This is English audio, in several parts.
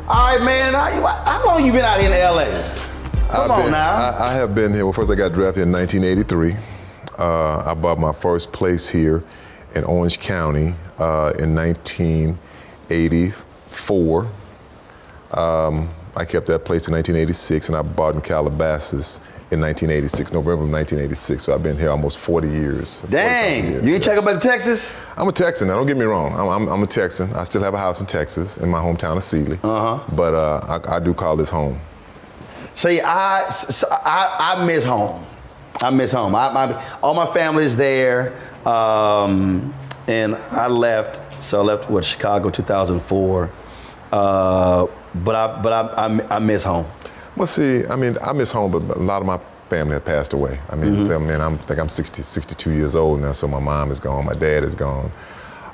All right, man. How long you been out in LA? Come on now. I have been here. Well, first I got drafted in 1983. I bought my first place here in Orange County in 1984. I kept that place in 1986, and I bought in Calabasas in 1986, November of 1986. So I've been here almost 40 years. Dang, you ain't check up at Texas? I'm a Texan. Now, don't get me wrong. I'm a Texan. I still have a house in Texas, in my hometown of Sealy. But I do call this home. See, I miss home. I miss home. All my family is there, and I left. So I left Chicago 2004. But I miss home. Well, see, I mean, I miss home, but a lot of my family had passed away. I mean, I think I'm 62 years old now, so my mom is gone, my dad is gone.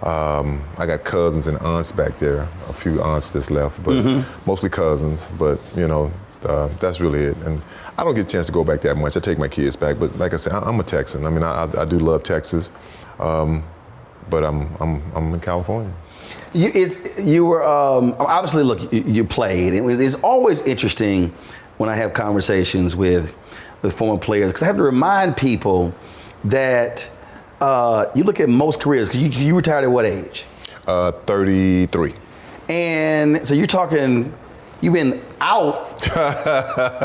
I got cousins and aunts back there, a few aunts that's left, but mostly cousins. But you know, that's really it. And I don't get a chance to go back that much. I take my kids back, but like I said, I'm a Texan. I mean, I do love Texas, but I'm in California. You were obviously, look, you played. It's always interesting when I have conversations with former players, because I have to remind people that you look at most careers, because you retired at what age? 33. And so you're talking, you've been out.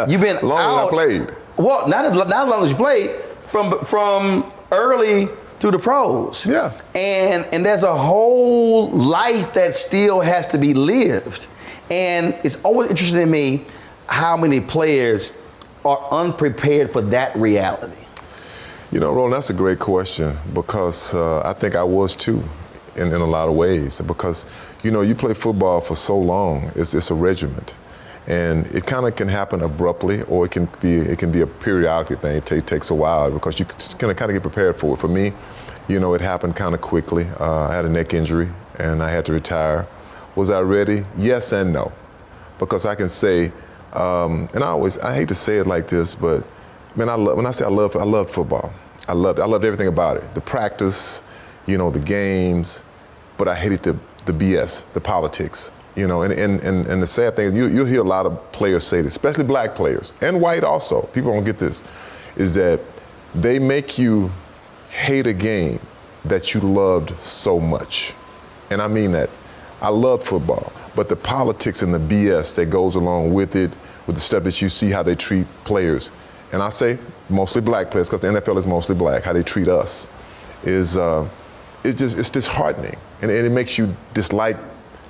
You've been long out. as I played. Well, not as long as you played, from early through the pros. Yeah. And there's a whole life that still has to be lived. And it's always interesting to me how many players are unprepared for that reality. You know, Roland, that's a great question, because I think I was too, in a lot of ways. Because, you know, you play football for so long, it's a regiment. And it kind of can happen abruptly, or it can be a periodic thing. It takes a while, because you kind of get prepared for it. For me, you know, it happened kind of quickly. I had a neck injury, and I had to retire. Was I ready? Yes and no, because I can say, and I hate to say it like this, but man, I loved football. I loved everything about it. The practice, you know, the games, but I hated the BS, the politics. You know, and the sad thing is you'll hear a lot of players say this, especially black players, and white also, people don't get this, is that they make you hate a game that you loved so much. And I mean that. I love football, but the politics and the BS that goes along with it, with the stuff that you see, how they treat players, and I say mostly black players, because the NFL is mostly black, how they treat us, it's disheartening. And it makes you dislike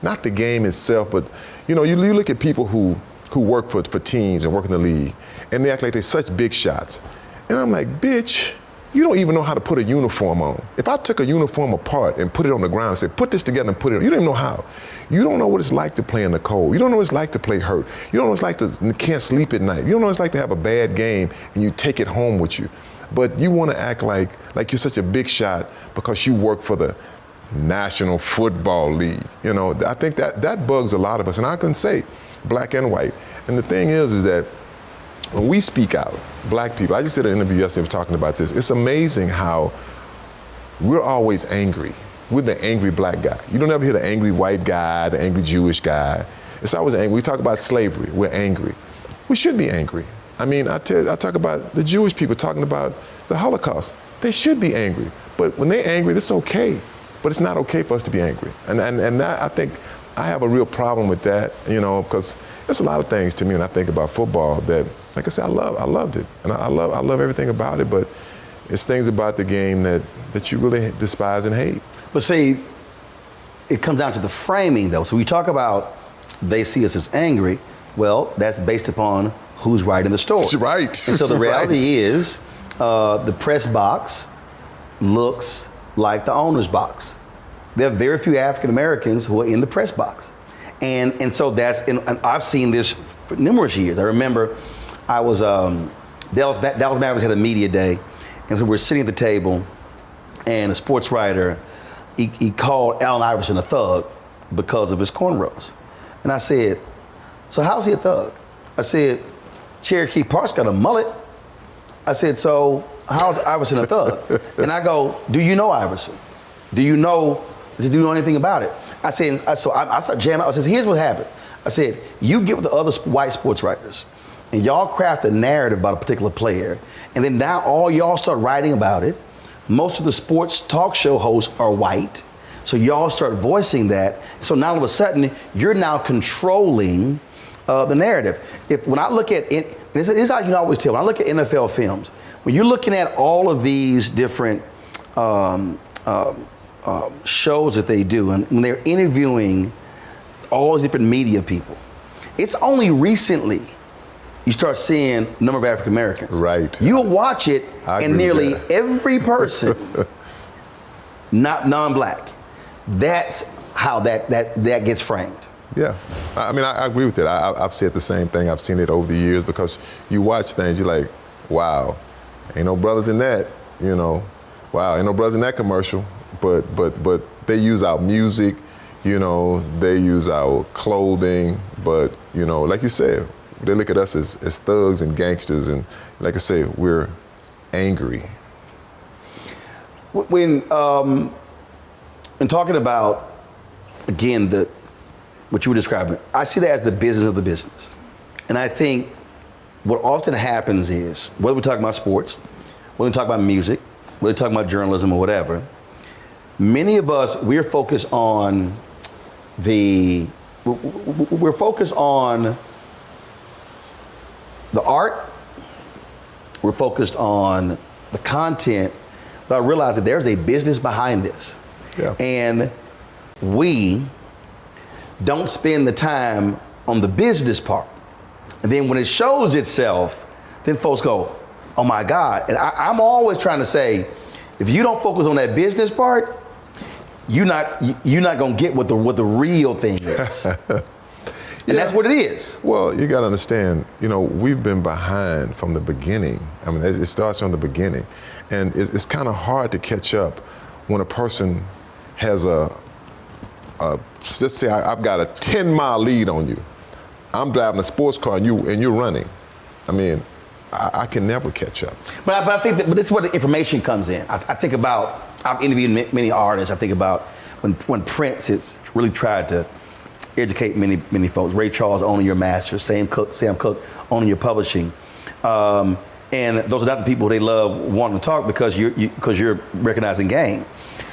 not the game itself, but you know, you look at people who work for teams and work in the league, and they act like they're such big shots. And I'm like, bitch, you don't even know how to put a uniform on. If I took a uniform apart and put it on the ground and said, put this together and put it on, you don't even know how. You don't know what it's like to play in the cold. You don't know what it's like to play hurt. You don't know what it's like to can't sleep at night. You don't know what it's like to have a bad game and you take it home with you. But you want to act like you're such a big shot because you work for the National Football League. You know, I think that bugs a lot of us, and I can say black and white. And the thing is that when we speak out, black people, I just did an interview yesterday talking about this. It's amazing how we're always angry. We're the angry black guy. You don't ever hear the angry white guy, the angry Jewish guy. It's always angry. We talk about slavery, we're angry. We should be angry. I mean, I talk about the Jewish people talking about the Holocaust. They should be angry. But when they're angry, it's okay. But it's not okay for us to be angry. And that, I think I have a real problem with that, you know, because there's a lot of things to me when I think about football that, like I said, I loved it. And I love everything about it, but it's things about the game that you really despise and hate. But see, it comes down to the framing though. So we talk about they see us as angry. Well, that's based upon who's writing the story. Right. And so the reality is the press box looks like the owner's box. There are very few African Americans who are in the press box. And so and I've seen this for numerous years. I remember I was, Dallas Mavericks had a media day, and we were sitting at the table, and a sports writer, he called Allen Iverson a thug because of his cornrows. And I said, so how's he a thug? I said, Cherokee Park's got a mullet. I said, so how's Iverson a thug? And I go, do you know Iverson? Do you know anything about it? I said, so I started jamming. I said, here's what happened. I said, you get with the other white sports writers, and y'all craft a narrative about a particular player, and then now all y'all start writing about it. Most of the sports talk show hosts are white, so y'all start voicing that. So now all of a sudden, you're now controlling the narrative. When I look at it, this is how you can always tell. When I look at NFL films, when you're looking at all of these different shows that they do, and when they're interviewing all these different media people, it's only recently you start seeing a number of African Americans. Right. You'll watch it, and nearly every person, not non-black. That's how that gets framed. Yeah, I mean, I agree with that. I've said the same thing. I've seen it over the years because you watch things, you're like, wow, ain't no brothers in that, you know. Wow, ain't no brothers in that commercial. But they use our music, you know, they use our clothing, but, you know, like you said, they look at us as thugs and gangsters, and like I say, we're angry. When talking about, again, what you were describing, I see that as the business of the business. And I think what often happens is, whether we're talking about sports, whether we're talking about music, whether we're talking about journalism or whatever, many of us, we're focused on the art, we're focused on the content, but I realize that there's a business behind this. Yeah. And we don't spend the time on the business part. And then when it shows itself, then folks go, oh my God. And I'm always trying to say, if you don't focus on that business part, you're not gonna get what the real thing is. And that's what it is. Well, you gotta understand, you know, we've been behind from the beginning. I mean, it starts from the beginning. And it's kind of hard to catch up when a person has let's say I've got a 10-mile lead on you. I'm driving a sports car and you're running. I mean, I can never catch up. But I think but it's where the information comes in. I think about, I've interviewed many artists. I think about when Prince has really tried to educate many folks. Ray Charles owning your masters, Sam Cooke owning your publishing. And those are not the people they love wanting to talk because you're recognizing game.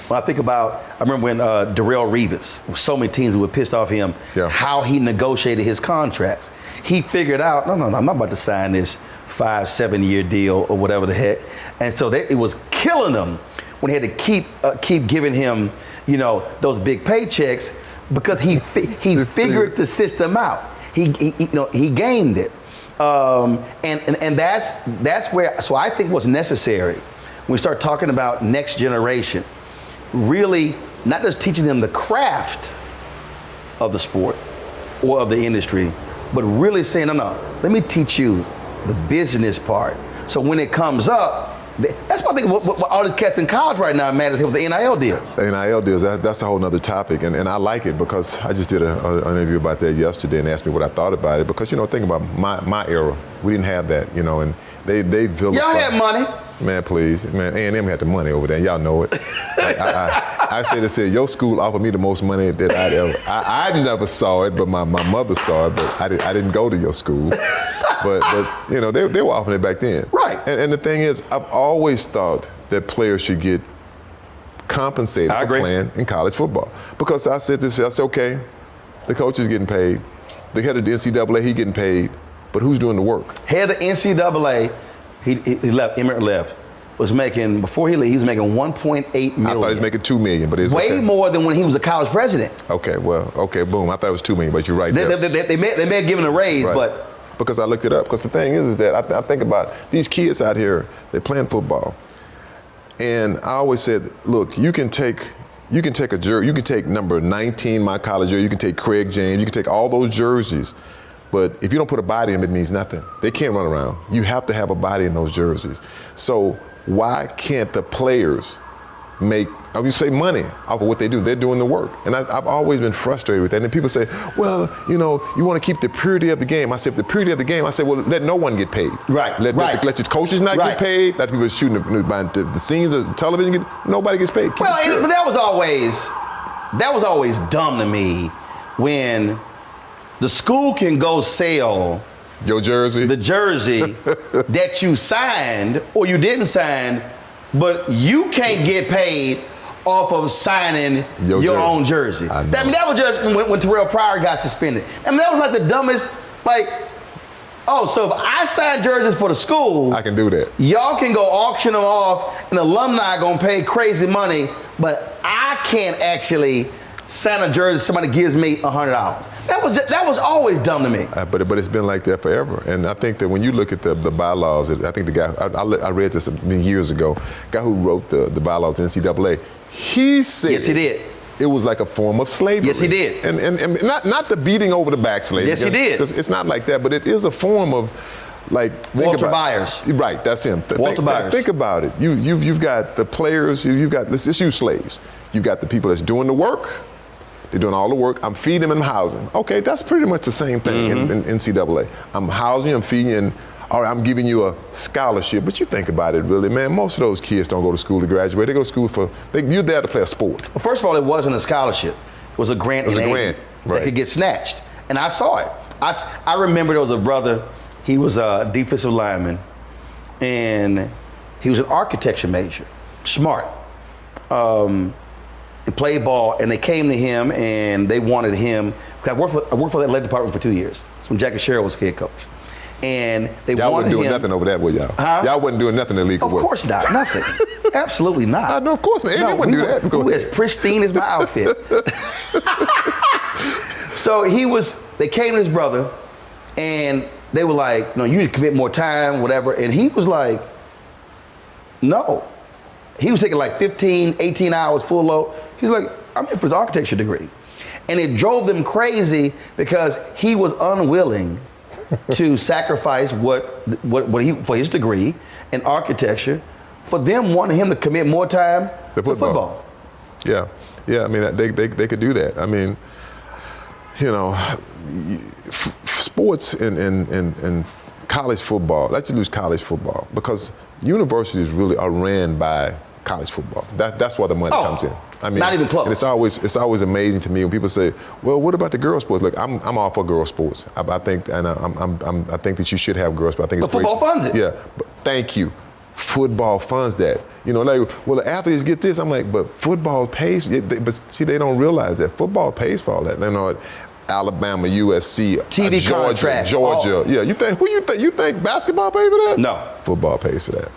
When I think about, I remember when Darrelle Revis, so many teams were pissed off him, how he negotiated his contracts. He figured out, no, I'm not about to sign this 5-7 year deal or whatever the heck. And so it was killing him when he had to keep giving him, you know, those big paychecks because he figured the system out. He gamed it. And that's where, so I think what's necessary when we start talking about next generation, really not just teaching them the craft of the sport or of the industry, but really saying, no, let me teach you the business part. So when it comes up, that's why I think what all these cats in college right now, man, is with the NIL deals. The NIL deals, that's a whole nother topic. And I like it because I just did an interview about that yesterday and asked me what I thought about it. Because, you know, think about my era. We didn't have that, you know, and they vilified. Y'all had money. Man, please. Man, A&M had the money over there. Y'all know it. I said, your school offered me the most money that I'd ever. I never saw it, but my mother saw it, but I didn't go to your school. But you know, they were offering it back then. Right. And the thing is, I've always thought that players should get compensated for playing in college football. Because I said, okay, the coach is getting paid. The head of the NCAA, he getting paid. But who's doing the work? Head of the NCAA, he left, Emmett left, was making, before he left, he was making $1.8 million. I thought he was making $2 million, but it's way more than when he was a college president. Okay, boom. I thought it was $2 million, but you're right there. They may have given a raise, right. but. Because I looked it up. Because the thing is that I think about these kids out here, they're playing football. And I always said, look, you can take a jersey, you can take number 19, my college year, you can take Craig James, you can take all those jerseys. But if you don't put a body in them, it means nothing. They can't run around. You have to have a body in those jerseys. So why can't the players make, I mean, say money off of what they do? They're doing the work. And I've always been frustrated with that. And people say, well, you know, you want to keep the purity of the game. I said, if the purity of the game, I said, well, let no one get paid. Right, Let your coaches not get paid. Let people shooting the scenes of television, nobody gets paid. But that was always dumb to me when the school can go sell Your jersey. the jersey that you signed or you didn't sign, but you can't get paid off of signing your own jersey. I know. I mean, that was just when Terrell Pryor got suspended. I mean, that was like the dumbest, like, oh, so if I sign jerseys for the school, I can do that. y'all can go auction them off and the alumni gonna pay crazy money, but I can't actually sign a jersey somebody gives me $100. That was always dumb to me. But it's been like that forever. And I think that when you look at the bylaws, I think the guy, I read this many years ago, guy who wrote the bylaws, NCAA, he said Yes, he did. it was like a form of slavery. Yes, he did. And not the beating over the back slavery. Yes, he did. It's not like that, but it is a form of, like, Walter Byers. Right, that's him. Walter Byers. Think about it. You've got the players. You've got let's use slaves. You've got the people that's doing the work. They're doing all the work. I'm feeding them and housing. Okay, that's pretty much the same thing in NCAA. I'm housing you, I'm feeding you, or I'm giving you a scholarship. But you think about it, really, man. Most of those kids don't go to school to graduate. They go to school you're there to play a sport. Well, first of all, it wasn't a scholarship. It was a grant. It was in a aid grant, right. that could get snatched, and I saw it. I remember there was a brother. He was a defensive lineman, and he was an architecture major, smart. And played ball, and they came to him and they wanted him. I worked for the athletic department for 2 years. That's when Jackie Sherrill was head coach, and they Y'all wanted wasn't doing him. nothing over that, were y'all? Huh? Y'all wasn't doing nothing illegal. Of course not, nothing. Absolutely not. I know, of course, man. They wouldn't do that. We were as pristine as my outfit. So they came to his brother, and they were like, no, you need to commit more time, whatever. And he was like, no. He was taking like 15, 18 hours full load. He's like, I'm in for his architecture degree. And it drove them crazy because he was unwilling to sacrifice what he for his degree in architecture for them wanting him to commit more time to football. Yeah. I mean, they could do that. I mean, you know, sports and college football. Let's just lose college football because universities really are ran by college football. That's where the money comes in. I mean, not even close. And it's always amazing to me when people say, "Well, what about the girls' sports?" Look, I'm all for girls' sports. I think that you should have girls, but I think it's football funds it. Yeah, but thank you. Football funds that. You know, like, well, the athletes get this. I'm like, but football pays. But see, they don't realize that football pays for all that. You know, Alabama, USC, TV contracts, Georgia. Yeah, you think basketball pays for that? No. Football pays for that.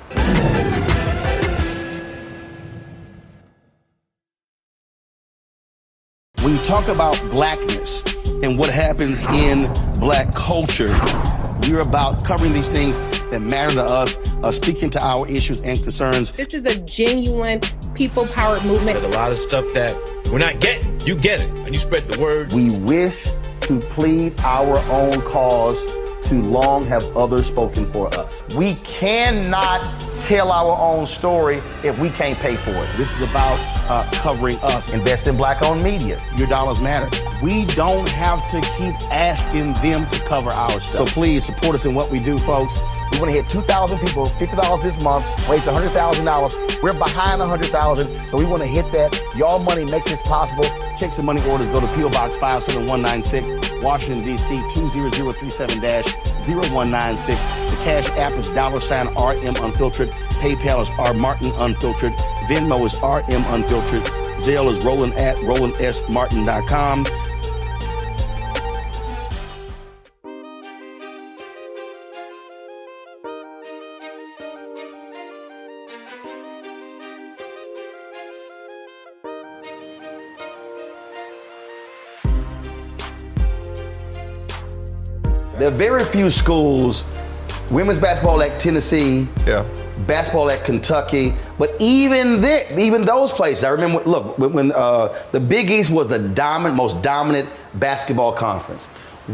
When you talk about blackness and what happens in black culture, we're about covering these things that matter to us, speaking to our issues and concerns. This is a genuine people-powered movement. There's a lot of stuff that we're not getting. You get it, and you spread the word. We wish to plead our own cause. Too long have others spoken for us. We cannot tell our own story if we can't pay for it. This is about covering us. Invest in black-owned media. Your dollars matter. We don't have to keep asking them to cover our stuff. So please support us in what we do, folks. We want to hit 2,000 people, $50 this month, raise $100,000. We're behind 100,000, so we want to hit that. Y'all money makes this possible. Checks and money orders go to P.O. Box 57196, Washington, D.C. 20037-0196. The Cash App is $RM Unfiltered. PayPal is R Martin Unfiltered. Venmo is RM Unfiltered. Zelle is roland@rolandsmartin.com. There are very few schools, women's basketball at Tennessee, basketball at Kentucky, but even those places, I remember, look, when the Big East was the most dominant basketball conference.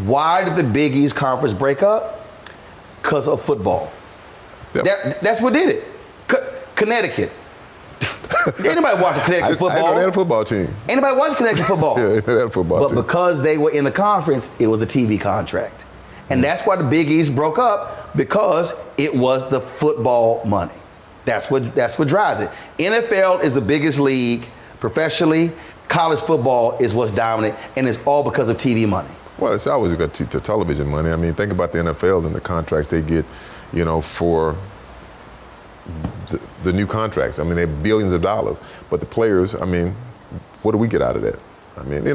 Why did the Big East conference break up? Because of football. Yep. That's what did it. Connecticut. Anybody watching Connecticut football? I know they had a football team. Anybody watching Connecticut football? Yeah, they had a football team. But because they were in the conference, it was a TV contract. And that's why the Big East broke up, because it was the football money. That's what drives it. NFL is the biggest league professionally. College football is what's dominant, and it's all because of TV money. Well, it's always got to television money. I mean, think about the NFL and the contracts they get, for the new contracts. I mean, they're billions of dollars. But the players, I mean, what do we get out of that? I mean,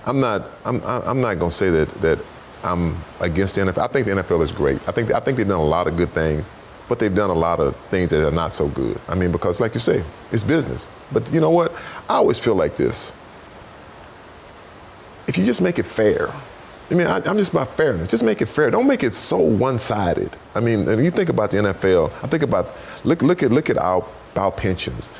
I'm not going to say that I'm against the NFL. I think the NFL is great. I think they've done a lot of good things, but they've done a lot of things that are not so good. I mean, because like you say, it's business. But you know what? I always feel like this. If you just make it fair, I mean, I'm just about fairness. Just make it fair. Don't make it so one-sided. I mean, and you think about the NFL. I think about look at our pensions.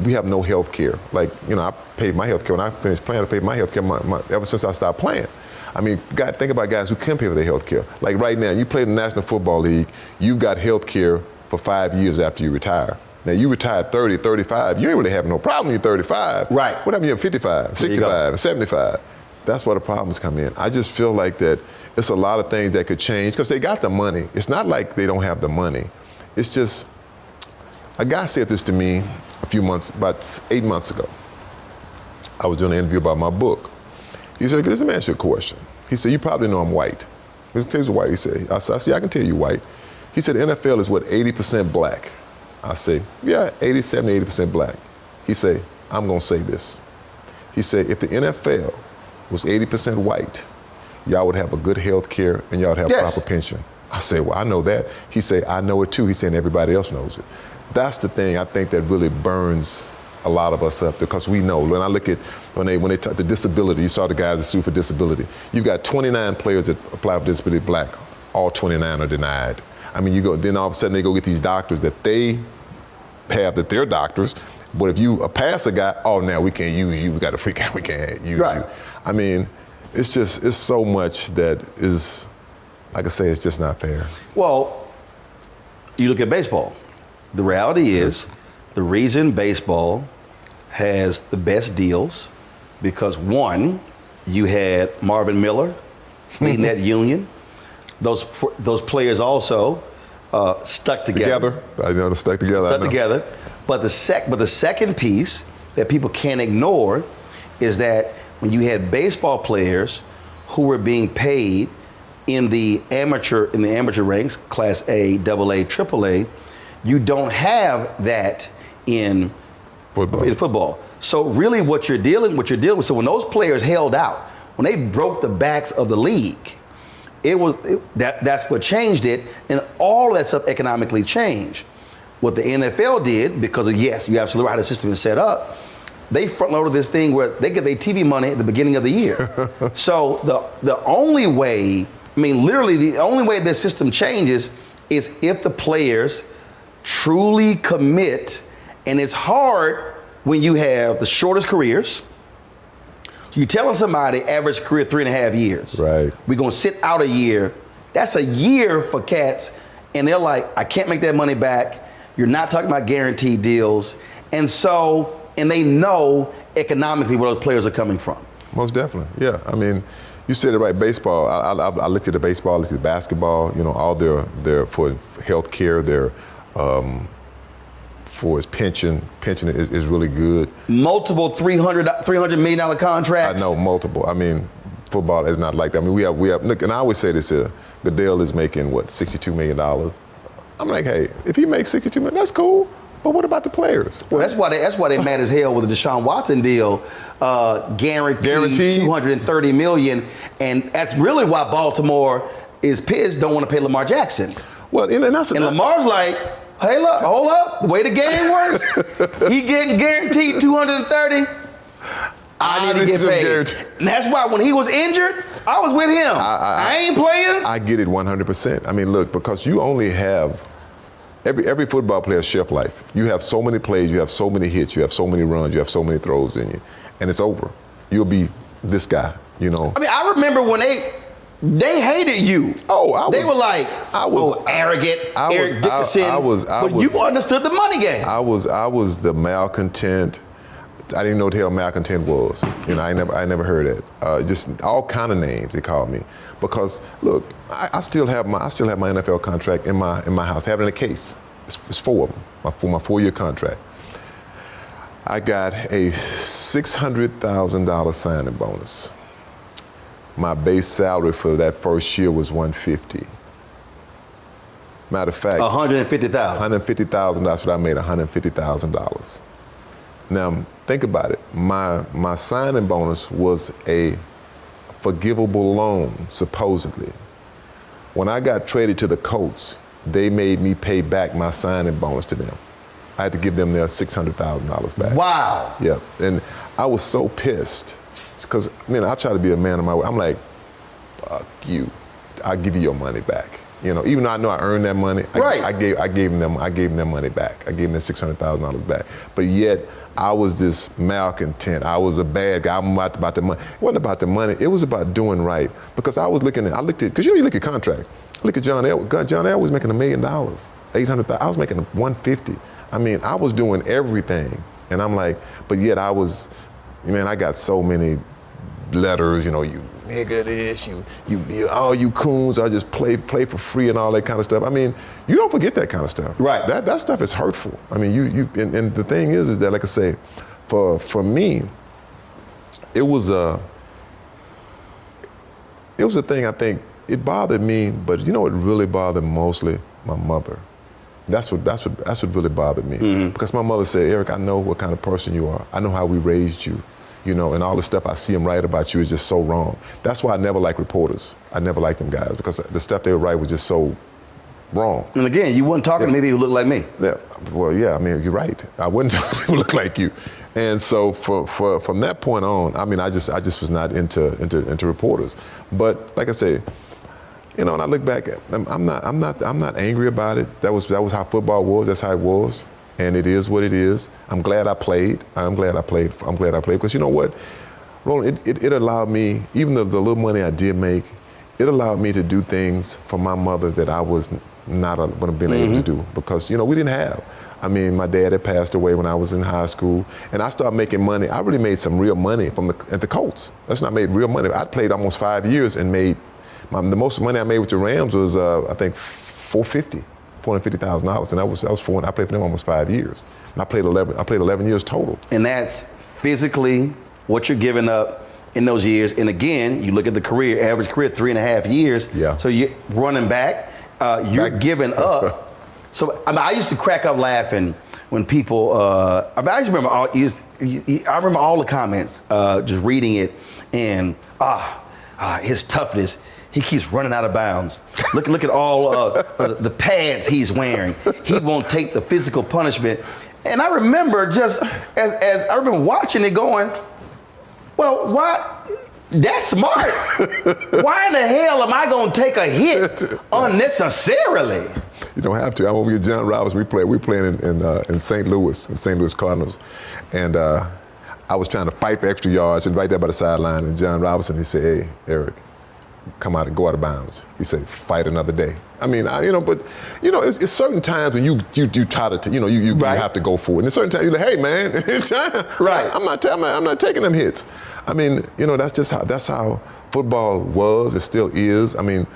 We have no health care. Like, I paid my health care when I finished playing. I paid my health care ever since I stopped playing. I mean, think about guys who can pay for their health care. Like right now, you play in the National Football League. You've got health care for 5 years after you retire. Now, you retired 30, 35. You ain't really having no problem when you're 35. Right. What happened when you're 55, 65, and 75? That's where the problems come in. I just feel like that it's a lot of things that could change because they got the money. It's not like they don't have the money. It's just, a guy said this to me about 8 months ago. I was doing an interview about my book. He said, let me ask you a question. He said, you probably know I'm white. He's white, he said. I said, I can tell you white. He said, the NFL is what, 80% black? I say, yeah, 80, 70, 80% black. He said, I'm gonna say this. He said, if the NFL was 80% white, y'all would have a good health care and y'all would have proper pension. I said, well, I know that. He said, I know it too. He said, and everybody else knows it. That's the thing I think that really burns a lot of us up because we know. When I look at when they talk the disability, you saw the guys that sue for disability. You've got 29 players that apply for disability black. All 29 are denied. I mean, then all of a sudden they go get these doctors that they have that they're doctors. But if you pass a guy, oh, now we can't use you. We got to freak out. We can't use you. I mean, it's so much that is, like I say, it's just not fair. Well, you look at baseball. The reality is the reason baseball has the best deals because, one, you had Marvin Miller leading that union. Those players also stuck together. I know they stuck together. Stuck together. But the second piece that people can't ignore is that when you had baseball players who were being paid in the amateur ranks, Class A, AA, AAA, you don't have that in football. So really what you're dealing with, so when those players held out, when they broke the backs of the league, that's what changed it, and all that stuff economically changed. What the NFL did, because of, yes, you're absolutely right, how the system is set up, they front-loaded this thing where they get their TV money at the beginning of the year. So the only way, I mean, literally the only way this system changes is if the players truly commit, and it's hard when you have the shortest careers. You're telling somebody average career 3.5 years. Right. We're gonna sit out a year. That's a year for cats, and they're like, I can't make that money back. You're not talking about guaranteed deals. And they know economically where those players are coming from. Most definitely, yeah. I mean, you said it right, baseball. I looked at the baseball, I looked at the basketball, all their for health care, their for his pension is really good. Multiple $300 million contracts. I know, multiple. I mean, football is not like that. I mean, we have look, and I always say this here, Goodell is making what, $62 million? I'm like, hey, if he makes $62 million, that's cool. But what about the players? Well, that's why they mad as hell with the Deshaun Watson deal, guaranteed $230 million, and that's really why Baltimore is pissed. Don't want to pay Lamar Jackson. Well, and Lamar's like, hey, look, hold up, the way the game works, he getting guaranteed $230. I need to get paid. And that's why when he was injured, I was with him. I ain't playing. I get it 100%. I mean, look, because you only have. Every football player's shelf life. You have so many plays, you have so many hits, you have so many runs, you have so many throws in you, and it's over. You'll be this guy, I mean, I remember when they hated you. They were like, arrogant, Eric Dickerson. But you understood the money game. I was the malcontent. I didn't know what the hell malcontent was. I never heard it. Just all kind of names they called me. Because look, I still have my NFL contract in my house, having a case. It's 4 of them, for my 4-year contract. I got a $600,000 signing bonus. my base salary for that first year was $150. Matter of fact, $150,000. $150,000. That's what I made, $150,000. Now think about it. My signing bonus was a forgivable loan, supposedly. When I got traded to the Colts, they made me pay back my signing bonus to them. I had to give them their $600,000 back. Wow. Yeah, and I was so pissed because I try to be a man of my word. I'm like, fuck you, I'll give you your money back. Even though I know I earned that money, right. I gave them their money back. I gave them their $600,000 back. But yet I was this malcontent. I was a bad guy. I'm about the money. It wasn't about the money. It was about doing right. Because I looked at, because you look at contract. Look at John Elway. John Elway was making $1 million, $800,000. I was making $150. I was doing everything. And I'm like, but yet I got so many letters, you nigga this, all you coons are just play for free and all that kind of stuff. You don't forget that kind of stuff. Right. That stuff is hurtful. And the thing is that, like I say, for me, it was a thing. I think it bothered me, but what really bothered mostly? My mother. That's what really bothered me. Mm-hmm. Because my mother said, Eric, I know what kind of person you are. I know how we raised you. And all the stuff I see them write about you is just so wrong. That's why I never liked reporters. I never liked them guys because the stuff they would write was just so wrong. And again, you weren't talking to maybe who looked like me. Yeah, well, yeah, you're right. I wouldn't talk to people who look like you. And so from that point on, I just was not into reporters. But like I say, and I look back, I'm not angry about it. That was how football was. That's how it was. And it is what it is. I'm glad I played. Because you know what, Roland, it allowed me, even the little money I did make, it allowed me to do things for my mother that I was not going to be able to do. Because, we didn't have. My dad had passed away when I was in high school, and I started making money. I really made some real money at the Colts. That's not made real money. I played almost 5 years and made, the most money I made with the Rams was, I think, $450,000, and that was I played for them almost 5 years. And I played 11 years total. And that's physically what you're giving up in those years. And again, you look at the average career, 3.5 years. Yeah. So you're running back, you're giving up. So I used to crack up laughing when people. I just remember I remember all the comments, just reading it, and his toughness. He keeps running out of bounds. Look at all the pads he's wearing. He won't take the physical punishment. And I remember as I remember watching it going, well, why? That's smart. Why in the hell am I gonna take a hit unnecessarily? You don't have to. I'm over with John Robinson. We playing in St. Louis Cardinals, and I was trying to fight for extra yards, and right there by the sideline, and John Robinson, he said, "Hey, Eric, come out and go out of bounds." He said, "Fight another day." It's certain times when you try to, you right. have to go for it. And there's certain times you're like, "Hey, man, it's time." Right. I'm not taking them hits. That's how football was. It still is. And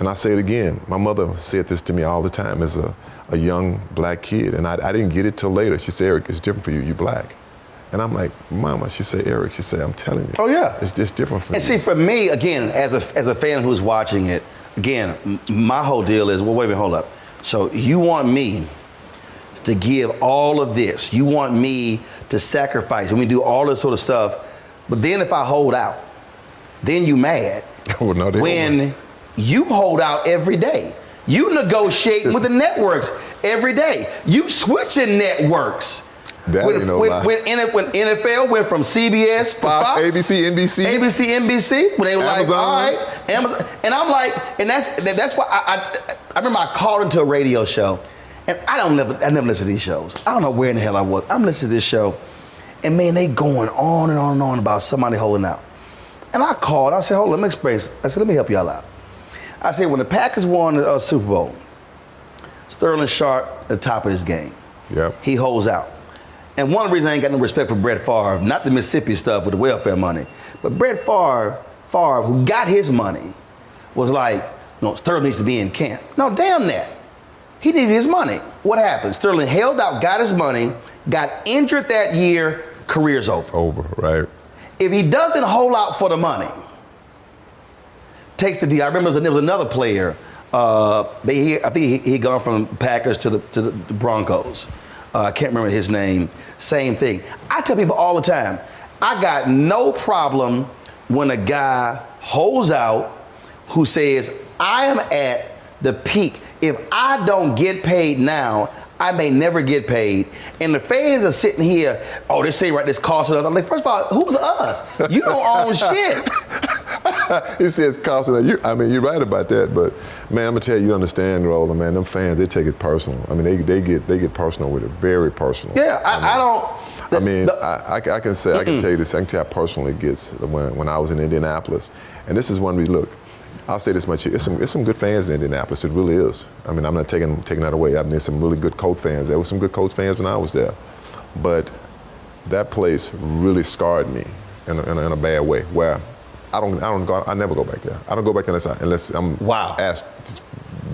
I say it again. My mother said this to me all the time as a young black kid, and I didn't get it till later. She said, "Eric, it's different for you. You black." And I'm like, "Mama," she said, "Eric," she said, "I'm telling you." Oh yeah. It's just different for you. And see, for me, again, as a fan who's watching it, again, my whole deal is, well, wait a minute, hold up. So you want me to give all of this. You want me to sacrifice, and we do all this sort of stuff. But then if I hold out, then you mad. Oh, no, when you hold out every day. You negotiating with the networks every day. You switching networks. When NFL went from CBS to Fox, ABC, NBC, when they were Amazon. like, all right, Amazon, and I'm like, and that's why I remember I called into a radio show, and I never listen to these shows. I don't know where in the hell I was. I'm listening to this show, and man, they going on and on and on about somebody holding out. And I called. I said, hold on, let me explain. I said, let me help y'all out. I said, when the Packers won the Super Bowl, Sterling Sharp at the top of his game. Yep. He holds out. And one of the reasons I ain't got no respect for Brett Favre, not the Mississippi stuff with the welfare money, but Brett Favre, who got his money, was like, no, Sterling needs to be in camp. No, damn that. He needed his money. What happened? Sterling held out, got his money, got injured that year, career's over. Over, right. If he doesn't hold out for the money, takes the deal. I remember there was another player. I think he gone from Packers to the Broncos. I can't remember his name. Same thing. I tell people all the time, I got no problem when a guy holds out who says, I am at the peak. If I don't get paid now, I may never get paid. And the fans are sitting here, oh, they say right, this costing us. I'm like, first of all, who's us? You don't own shit. He says costing us. I mean, you're right about that, but man, I'm gonna tell you, you understand, Roland, man, them fans, they take it personal. I mean, they get personal with it, very personal. Yeah, I don't. I can tell you this, I can tell how personal it gets when I was in Indianapolis. And this is one reason, look, I'll say this much, it's some good fans in Indianapolis, it really is. I mean, I'm not taking that away. I mean, there's some really good Colts fans. There were some good Colts fans when I was there. But that place really scarred me in a bad way, where I never go back there. I don't go back there unless I'm asked. It's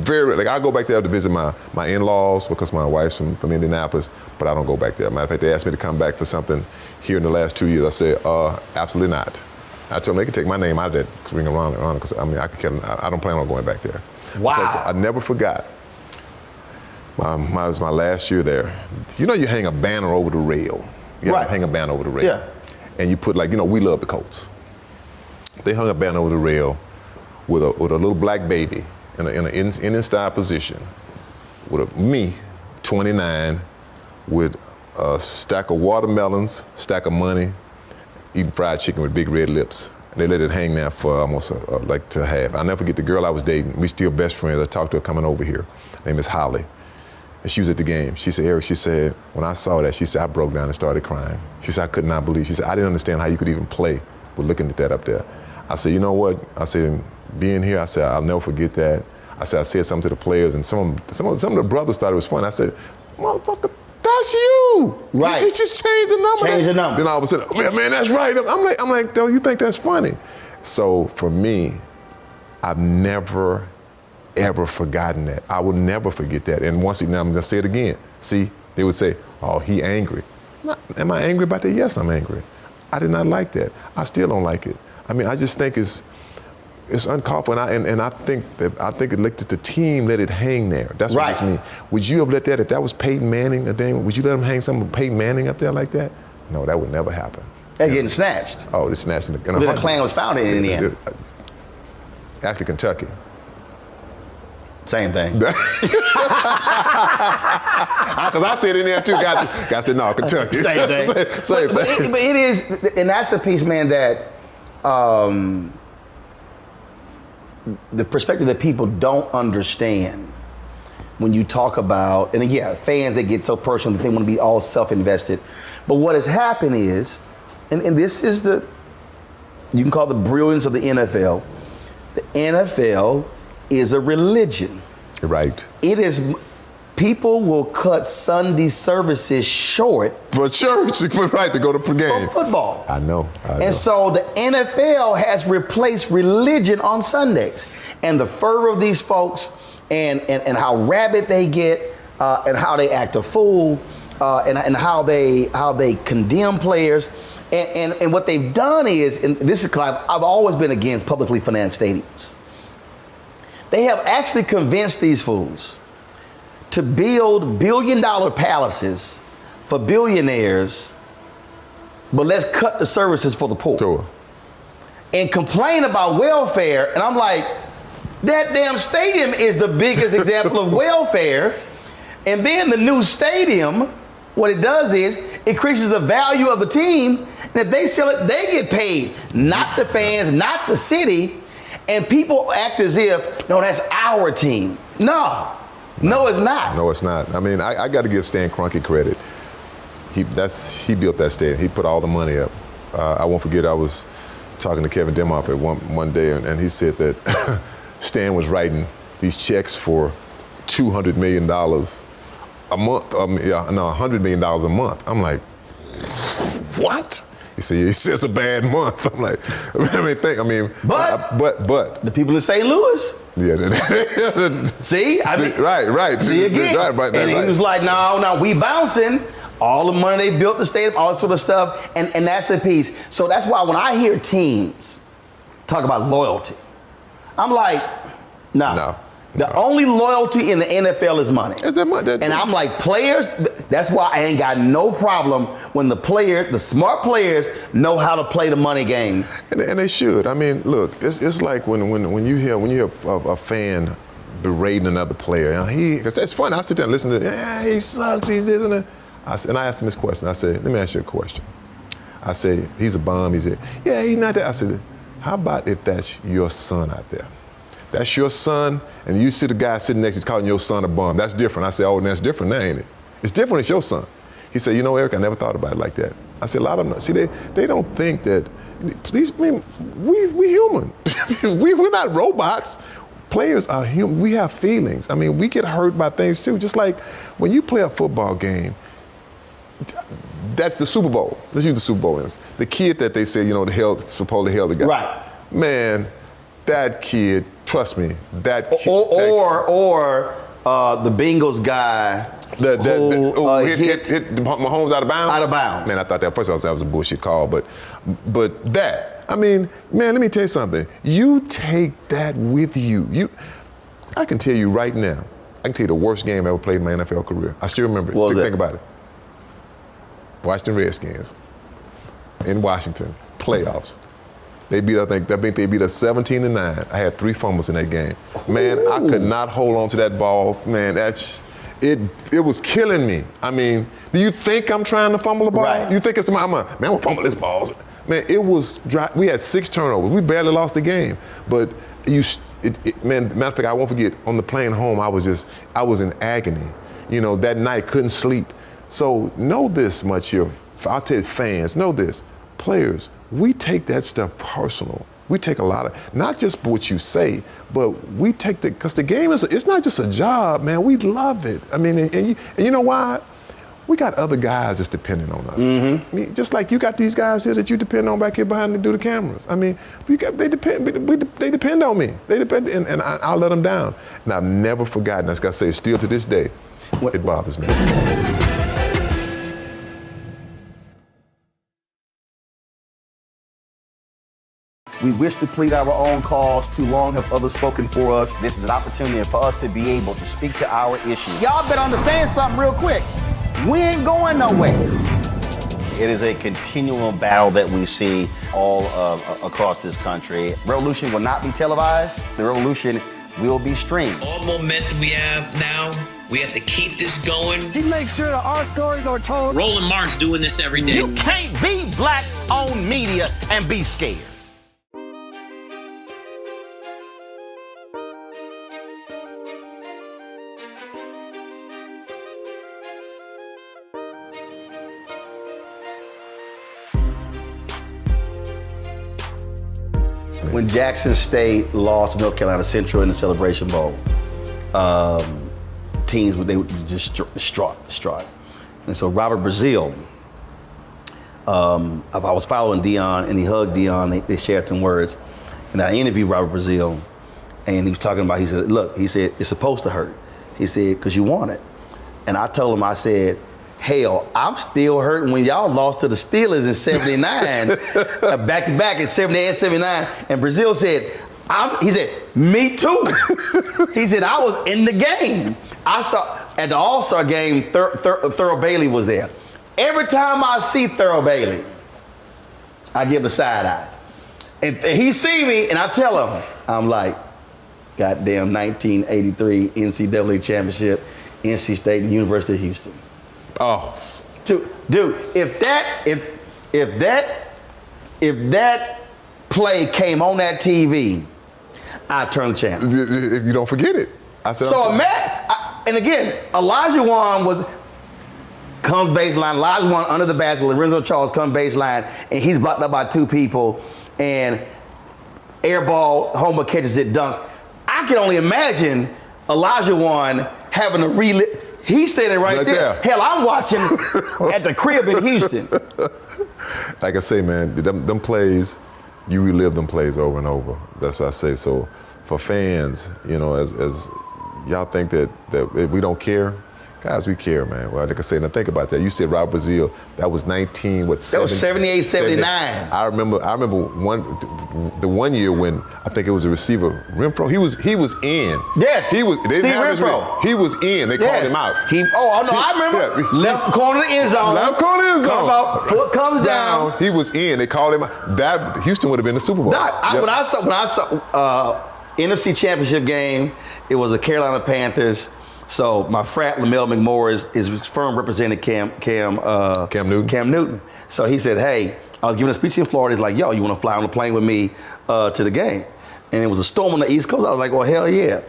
very, like, I go back there to visit my in-laws because my wife's from Indianapolis, but I don't go back there. Matter of fact, they asked me to come back for something here in the last 2 years. I said, absolutely not. I told them they could take my name out of that ring around because I mean, I don't plan on going back there. Wow. Because I never forgot. It was my last year there. You know, you hang a banner over the rail. You right. hang a banner over the rail. Yeah. And you put, like, you know, we love the Colts. They hung a banner over the rail with a little black baby in an Indian style position, with me, 29, with a stack of watermelons, stack of money, eating fried chicken with big red lips. And they let it hang there for almost like to half. I'll never forget the girl I was dating. We still best friends. I talked to her coming over here. Her name is Holly. And she was at the game. She said, Eric, she said, when I saw that, she said, I broke down and started crying. She said, I could not believe. She said, I didn't understand how you could even play with looking at that up there. I said, you know what? I said, being here, I said, I'll never forget that. I said something to the players, and some of the brothers thought it was funny. I said, motherfucker, that's you. Right. Just change the number. Change the number. Then all of a sudden, man, that's right. I'm like, don't you think that's funny? So for me, I've never, ever forgotten that. I will never forget that. And now I'm gonna say it again. See, they would say, oh, he angry. Am I angry about that? Yes, I'm angry. I did not like that. I still don't like it. I mean, I just think it's uncalled for, and I think it looked at the team, let it hang there. That's what it's me. Would you have let that, if that was Peyton Manning, would you let him hang something with Peyton Manning up there like that? No, that would never happen. They're getting snatched. Oh, they're snatched. The Klan was founded in Indiana. Actually, Kentucky. Same thing. Because I said in there too. I said, no, Kentucky. Same thing. Same thing. But it is, and that's a piece, man, that the perspective that people don't understand when you talk about, and yeah, fans, they get so personal that they want to be all self-invested. But what has happened is, and this is you can call it the brilliance of the NFL. The NFL is a religion. Right. It is, people will cut Sunday services short. For church, to go to game. For football. I know. And so the NFL has replaced religion on Sundays. And the fervor of these folks and how rabid they get and how they act a fool and how they condemn players. And what they've done is, and this is, I've always been against publicly financed stadiums. They have actually convinced these fools to build billion-dollar palaces for billionaires, but let's cut the services for the poor. Sure. And complain about welfare, and I'm like, that damn stadium is the biggest example of welfare. And then the new stadium, what it does is, it increases the value of the team, and if they sell it, they get paid, not the fans, not the city. And people act as if, no, that's our team. No, it's not. No, it's not. I mean, I got to give Stan Kroenke credit. He built that stadium. He put all the money up. I won't forget, I was talking to Kevin Demoff at one day, and he said that Stan was writing these checks for $200 million a month. $100 million a month. I'm like, what? He said, it's a bad month. I'm like, but the people in St. Louis. Yeah. See, right. See again. Right. He was like, no, we bouncing. All the money they built the stadium, all that sort of stuff, and that's the piece. So that's why when I hear teams talk about loyalty, I'm like, nah. No. The only loyalty in the NFL is money. Is that money? And I'm like, players, that's why I ain't got no problem when the smart players know how to play the money game. And they should. I mean, look, it's like when you hear a fan berating another player. Because that's funny. I sit there and listen to, he sucks, he's this and that. And I asked him this question. I said, let me ask you a question. I said, he's a bum. He said, yeah, he's not that. I said, how about if that's your son out there? That's your son, and you see the guy sitting next to you calling your son a bum. That's different. I said, oh, that's different now, ain't it? It's different, it's your son. He said, you know, Eric, I never thought about it like that. I said, a lot of them, see, they don't think that, we human. We're not robots. Players are human. We have feelings. I mean, we get hurt by things too. Just like when you play a football game, that's the Super Bowl. Let's use the Super Bowl as the kid that they say, you know, supposedly held the guy. Right. Man, that kid, trust me, that kid. Or the Bengals guy who hit Mahomes out of bounds? Out of bounds. Man, I thought first of all, that was a bullshit call, but that, I mean, man, let me tell you something. You take that with you. I can tell you right now, I can tell you the worst game I ever played in my NFL career. I still remember it. Think about it. Washington Redskins in Washington, playoffs. They beat us 17-9. I had 3 fumbles in that game. Man, I could not hold on to that ball. Man, it was killing me. I mean, do you think I'm trying to fumble the ball? Right. You think it's man, I'm gonna fumble this ball. Man, it was dry. We had 6 turnovers. We barely lost the game. But man, matter of fact, I won't forget, on the plane home, I was in agony. You know, that night, couldn't sleep. So know this much here, I'll tell you, fans, know this. Players, we take that stuff personal. We take a lot of, not just what you say, but we take because the game it's not just a job, man. We love it. I mean, and you know why? We got other guys that's depending on us. Mm-hmm. I mean, just like you got these guys here that you depend on back here behind to do the cameras. I mean, they depend on me. They depend, and I'll let them down. And I've never forgotten, as I say, still to this day, it bothers me. We wish to plead our own cause. Too long have others spoken for us. This is an opportunity for us to be able to speak to our issues. Y'all better understand something real quick. We ain't going nowhere. It is a continual battle that we see all across this country. Revolution will not be televised. The revolution will be streamed. All the momentum we have now, we have to keep this going. He makes sure that our stories are told. Roland Martin's doing this every day. You can't be black-owned media and be scared. When Jackson State lost to North Carolina Central in the Celebration Bowl, teams they were just distraught. And so Robert Brazile, I was following Deion, and he hugged Deion. They shared some words, and I interviewed Robert Brazile, and he was talking about. He said, "Look," he said, "it's supposed to hurt." He said, "Because you want it." And I told him, I said, hell, I'm still hurting when y'all lost to the Steelers in 79, back-to-back in 78 and 79. And Brazile said, he said, me too. He said, I was in the game. I saw, at the All-Star game, Thurl Bailey was there. Every time I see Thurl Bailey, I give the side eye. And he see me, and I tell him, I'm like, goddamn 1983 NCAA championship, NC State and University of Houston. Oh, dude! If that play came on that TV, I'd turn the channel. You don't forget it. I said. So and again, Elijah Wan comes baseline. Elijah Wan under the basket. Lorenzo Charles comes baseline, and he's blocked up by 2 people, and air ball. Homer catches it, dunks. I can only imagine Elijah Wan having a relive. He's standing right there. Hell, I'm watching at the crib in Houston. Like I say, man, them plays, you relive them plays over and over. That's what I say. So for fans, you know, as y'all think that we don't care, Guys, we care, man. Well, like I said, now think about that. You said Robert Brazile. That was 19. What? That was 78, 79. I remember the one year when I think it was a receiver, Renfro. He was in. Yes. He was. They Steve Renfro. He was in. They called him out. I remember. Yeah. Left corner of the end zone. Left corner of the end zone. Come out, foot comes down. He was in. They called him out. That Houston would have been the Super Bowl. When I saw NFC Championship game, it was the Carolina Panthers. So my frat Lamell McMoore is firm represented Cam Newton. So he said, hey, I was giving a speech in Florida. He's like, yo, you want to fly on the plane with me to the game? And it was a storm on the East Coast. I was like, well, hell yeah.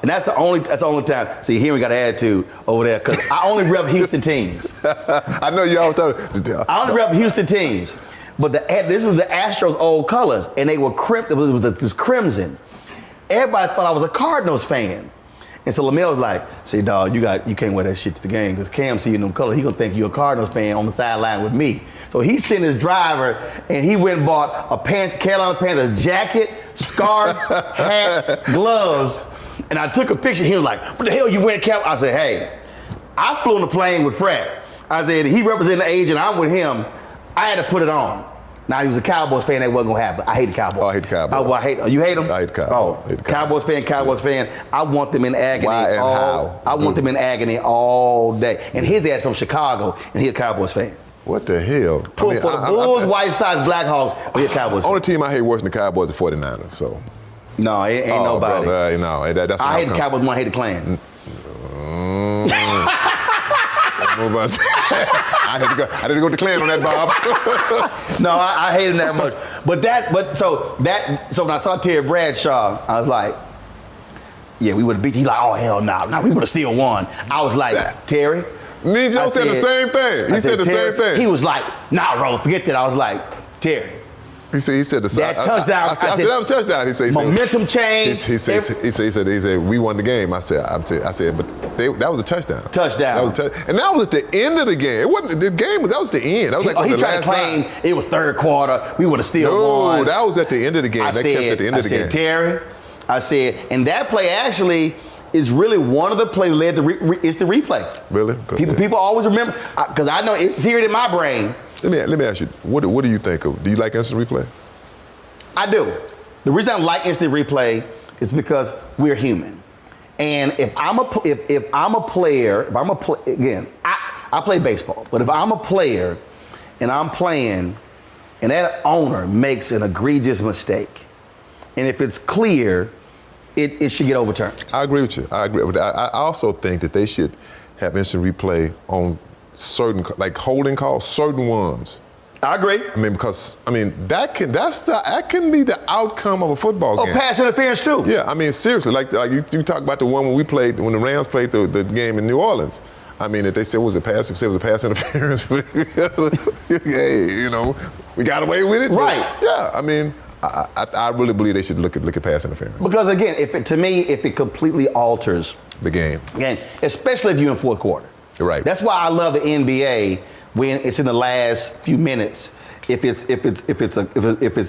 And that's the only time. See, here we got an attitude over there because I only rep Houston teams. I know you all thought. I only rep Houston teams. But this was the Astros' old colors, and they were it was this crimson. Everybody thought I was a Cardinals fan. And so Lamell was like, "See, dog, you can't wear that shit to the game because Cam see you in them colors. He gonna think you're a Cardinals fan on the sideline with me." So he sent his driver, and he went and bought a Carolina Panthers jacket, scarf, hat, gloves. And I took a picture. He was like, "What the hell you wearing, Cap?" I said, "Hey, I flew on the plane with Fred." I said, "He represented the agent. I'm with him. I had to put it on." Now, he was a Cowboys fan. That wasn't going to happen. I hate the Cowboys. Oh, I hate the Cowboys. You hate them? I hate the Cowboys. Oh, I hate the Cowboys fan. I want them in agony. Why and how? I want them in agony all day. And his ass from Chicago, and he a Cowboys fan. What the hell? For the Bulls, White Sox, Blackhawks, he a Cowboys fan. Only team I hate worse than the Cowboys is the 49ers, so. No, it ain't nobody. Brother, no, that's I hate the Cowboys more than I hate the Klan. I didn't go to Klan on that, Bob. No, I hate him that much. So when I saw Terry Bradshaw, I was like, yeah, we would have beat. He's like, oh hell no, we would have still won. I was like, Terry. Me and Joe said the same thing. He said the same thing. He was like, nah, bro, forget that. I was like, Terry. He said the that touchdown. I said that was a touchdown. He said momentum change. He said we won the game. I said, but that was a touchdown. Touchdown. And that was at the end of the game. It wasn't the game. That was the end. That was he tried to claim it was third quarter. We would have still won. No, that was at the end of the game. I said, Terry, I said, and that play actually is really one of the plays led to it's the replay. Really? People always remember because I know it's seared in my brain. Let me ask you, what do you think of? Do you like instant replay? I do. The reason I like instant replay is because we're human, and if I'm a player, again, I play baseball, but if I'm a player and I'm playing, and that owner makes an egregious mistake, and if it's clear, it should get overturned. I agree with you. I agree, but I also think that they should have instant replay on certain, like holding calls, certain ones. I agree. I mean, because that can be the outcome of a football game. Oh, pass interference too. Yeah, I mean, seriously, like you talk about the one when the Rams played the game in New Orleans. I mean, if they said it was a pass interference. Hey, we got away with it. Right. But, yeah, I mean, I really believe they should look at pass interference. Because again, if it completely alters the game. Again, especially if you're in fourth quarter. Right. That's why I love the NBA when it's in the last few minutes. If it's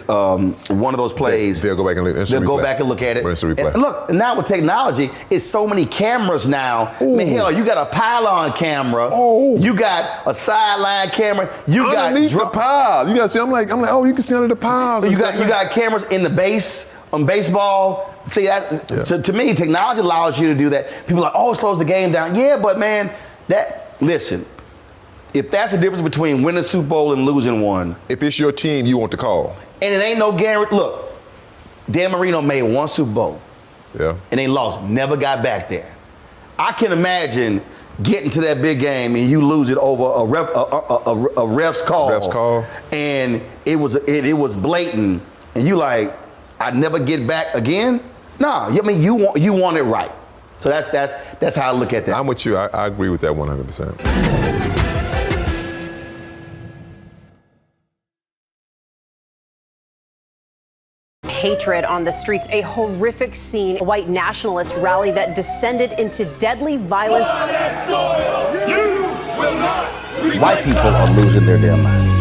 one of those plays, they'll go back and look. Go back and look at it. And look, now with technology, it's so many cameras now. Ooh. I mean, hell, you got a pylon camera. Oh. You got a sideline camera. You underneath got the pile. You got to see. I'm like, oh, you can see under the piles. So you got cameras in the base on baseball. See that? Yeah. To me, technology allows you to do that. People are like, oh, it slows the game down. Yeah, but man, listen. If that's the difference between winning a Super Bowl and losing one. If it's your team, you want the call. And it ain't no guarantee. Look, Dan Marino made one Super Bowl. Yeah. And they lost. Never got back there. I can imagine getting to that big game and you lose it over a ref's call. Ref's call. And it was blatant. And you like, I never get back again? Nah, I mean, you want it right. So that's how I look at that. I'm with you. I agree with that 100%. Hatred on the streets, a horrific scene, a white nationalist rally that descended into deadly violence. White people are losing their damn minds.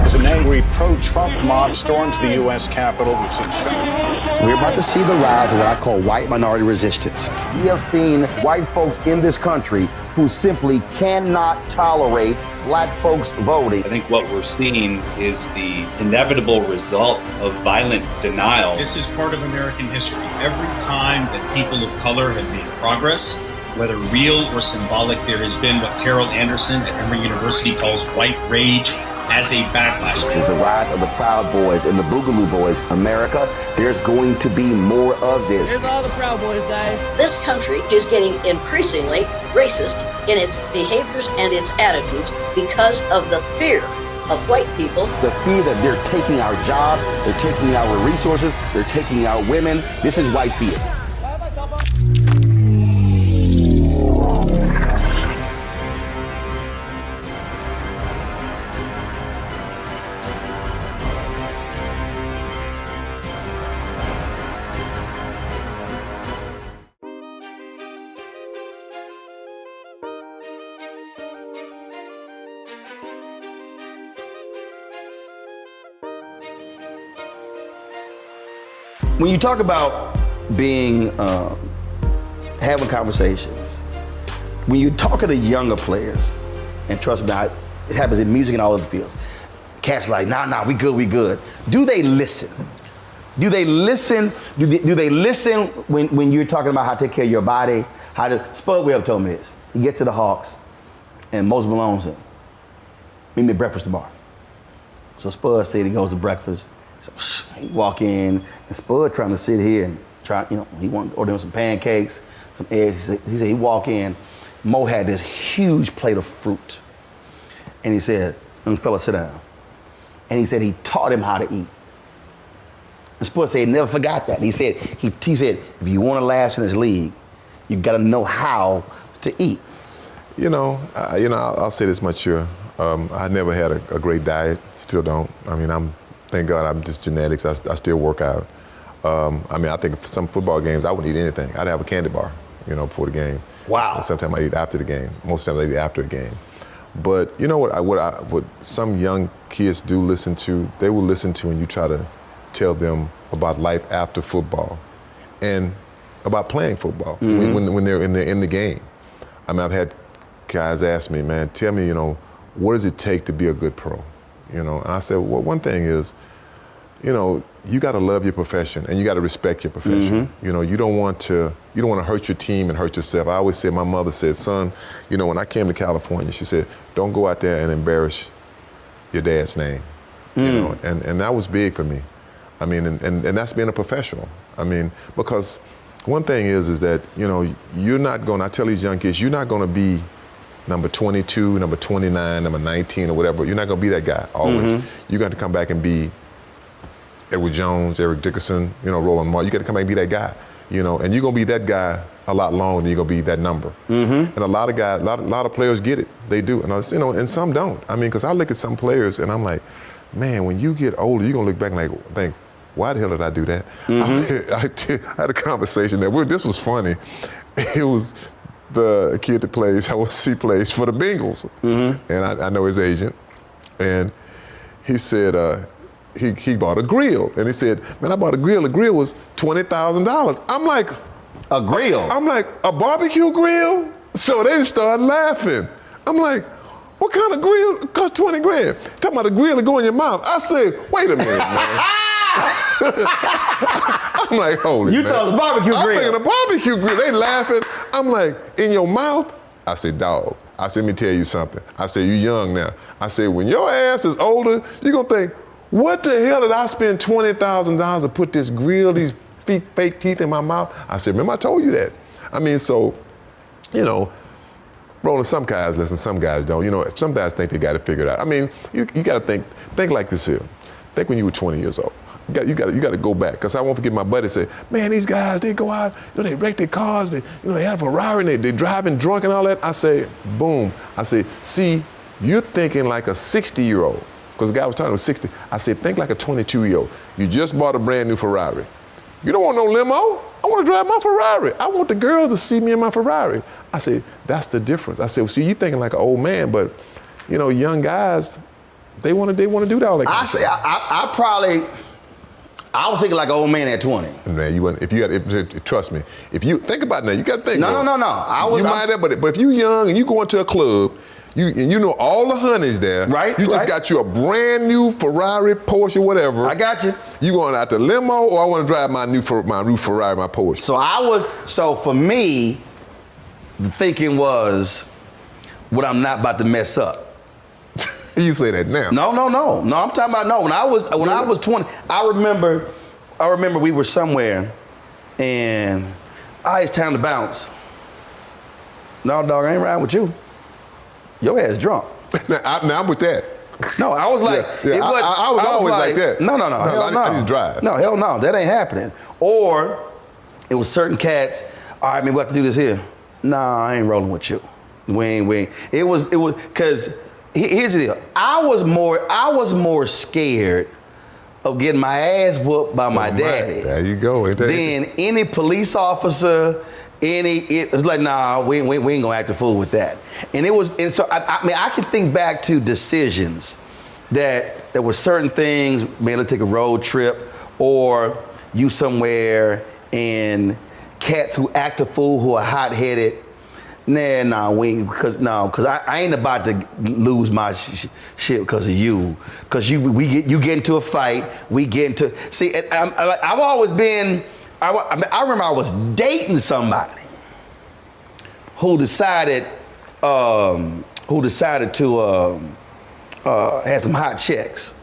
As an angry pro-Trump mob storms the U.S. Capitol, we've seen shots. We're about to see the rise of what I call white minority resistance. We have seen white folks in this country who simply cannot tolerate black folks voting. I think what we're seeing is the inevitable result of violent denial. This is part of American history. Every time that people of color have made progress, whether real or symbolic, there has been what Carol Anderson at Emory University calls white rage as a backlash. This is the rise of the Proud Boys and the Boogaloo Boys. America, there's going to be more of this. Here's all the Proud Boys, guys. This country is getting increasingly racist in its behaviors and its attitudes because of the fear of white people. The fear that they're taking our jobs, they're taking our resources, they're taking our women. This is white fear. When you talk about being, having conversations, when you talk to the younger players, and trust me, it happens in music and all other fields, cats like, nah, we good. Do they listen? Do they listen? Do they listen when you're talking about how to take care of your body? Spud Webb told me this. He gets to the Hawks, and Moses Malone said, meet me at breakfast tomorrow. So Spud said he goes to breakfast. So he walk in, and Spud trying to sit here and he wanted to order him some pancakes, some eggs. He said he walk in, Mo had this huge plate of fruit. And he said, young fella, sit down. And he said he taught him how to eat. And Spud said he never forgot that. And he said, if you want to last in this league, you got to know how to eat. I'll say this much here. I never had a great diet, still don't. Thank God I'm just genetics. I still work out. I think for some football games, I wouldn't eat anything. I'd have a candy bar, before the game. Wow. Sometimes I eat after the game. Most times I eat after a game. But you know what some young kids do listen to? They will listen to, and you try to tell them about life after football and about playing football when they're in the game. I've had guys ask me, man, tell me, what does it take to be a good pro? And I said, well, one thing is, you got to love your profession and you got to respect your profession. You don't want to hurt your team and hurt yourself. I always say, my mother said, son, when I came to California, she said, don't go out there and embarrass your dad's name. And that was big for me. And that's being a professional. Because one thing is that, you're not going to, I tell these young kids, you're not going to be number 22, number 29, number 19 or whatever. You're not going to be that guy always. You got to come back and be Edward Jones, Eric Dickerson, Roland Martin. You got to come back and be that guy, and you're going to be that guy a lot longer than you're going to be that number. And a lot of guys, a lot of players get it. They do. And, and some don't. Because I look at some players and I'm like, man, when you get older, you're going to look back and think, why the hell did I do that? I had a conversation there. This was funny. It was the kid that plays, he plays for the Bengals. And I know his agent. And he said, he bought a grill. And he said, man, I bought a grill. The grill was $20,000. I'm like, a grill? I'm like, a barbecue grill? So they started laughing. I'm like, what kind of grill? It costs 20 grand. Talking about a grill to go in your mouth. I said, wait a minute, man. I'm like, holy You man. thought it was a barbecue grill. I'm thinking a barbecue grill. They laughing. I'm like, in your mouth? I said, dog. I said, let me tell you something. I said, you young now. I said, when your ass is older, you're going to think, what the hell did I spend $20,000 to put this grill, these fake teeth in my mouth? I said, remember I told you that. Roland, some guys listen, some guys don't. Some guys think they got it figured out. You got to think like this here. Think when you were 20 years old. You got to go back, because I won't forget my buddy said, man, these guys, they go out, they wreck their cars, they have a Ferrari, and they driving drunk and all that. I say, boom. I say, see, you're thinking like a 60-year-old, because the guy was talking about 60. I said, think like a 22-year-old. You just bought a brand new Ferrari. You don't want no limo. I want to drive my Ferrari. I want the girls to see me in my Ferrari. I said, that's the difference. I said, well, see, you're thinking like an old man, but young guys, they want to do that all that kind of stuff. I was thinking like an old man at 20. Man, you wasn't. Trust me. If you think about that, you got to think. No. You might have, but if you young and you go into a club, you know all the honeys there. Right. You just got you a brand new Ferrari, Porsche, whatever. I got you. You going out the limo, or I want to drive my new Ferrari, my Porsche. So for me, the thinking was, what I'm not about to mess up. You say that now. No. I'm talking about no. When I was 20, I remember we were somewhere, and it's time to bounce. No, dog, I ain't riding with you. Your ass drunk. Now I'm with that. No, I was like, I was always like that. No. Hell no. I need to drive. No, hell no. That ain't happening. Or it was certain cats. All right, man, we have to do this here. Nah, I ain't rolling with you. We ain't. It was because. Here's the deal. I was more scared of getting my ass whooped by my daddy. There you go. Than any police officer. It was like, nah, we ain't gonna act a fool with that. And so I can think back to decisions that there were certain things. Man, let's take a road trip, or you somewhere, and cats who act a fool, who are hot-headed. Because I ain't about to lose my shit because of you. Because you get into a fight, we get into. See, I've always been. I remember I was dating somebody who decided to have some hot checks.